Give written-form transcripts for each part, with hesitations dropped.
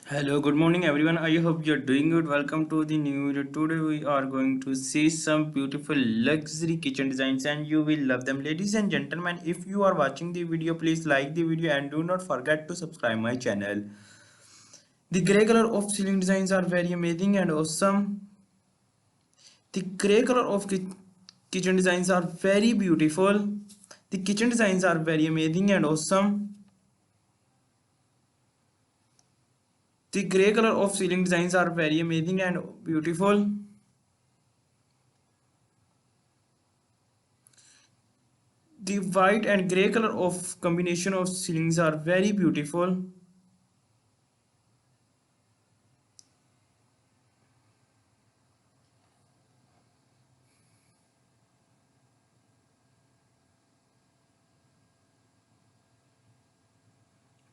Hello, good morning everyone. I hope you're doing good. Welcome to the new video. Today we are going to see some beautiful luxury kitchen designs and you will love them. Ladies and gentlemen, if you are watching the video, please like the video and do not forget to subscribe my channel. The grey color of ceiling designs are very amazing and awesome. The grey color of kitchen designs are very beautiful. The kitchen designs are very amazing and awesome. The grey color of ceiling designs are very amazing and beautiful. The white and grey color of combination of ceilings are very beautiful.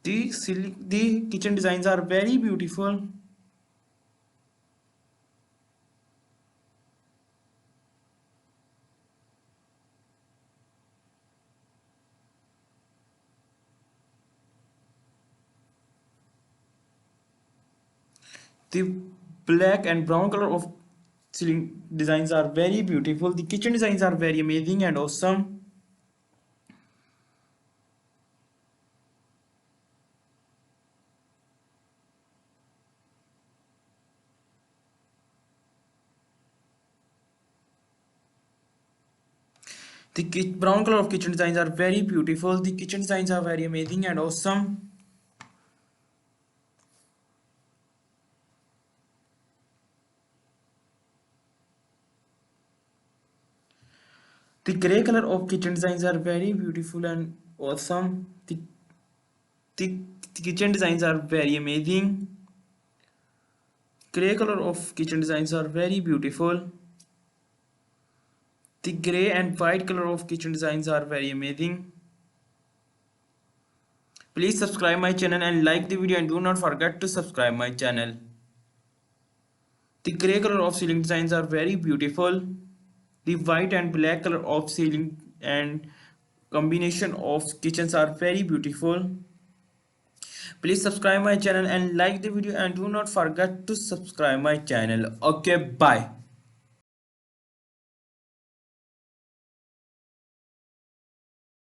The kitchen designs are very beautiful. The black and brown color of ceiling designs are very beautiful. The kitchen designs are very amazing and awesome. The brown color of kitchen designs are very beautiful. The kitchen designs are very amazing and awesome. The grey color of kitchen designs are very beautiful and awesome. The kitchen designs are very amazing. Grey color of kitchen designs are very beautiful. The grey and white color of kitchen designs are very amazing. Please subscribe my channel and like the video and do not forget to subscribe my channel. The grey color of ceiling designs are very beautiful. The white and black color of ceiling and combination of kitchens are very beautiful. Please subscribe my channel and like the video and do not forget to subscribe my channel. Okay, bye.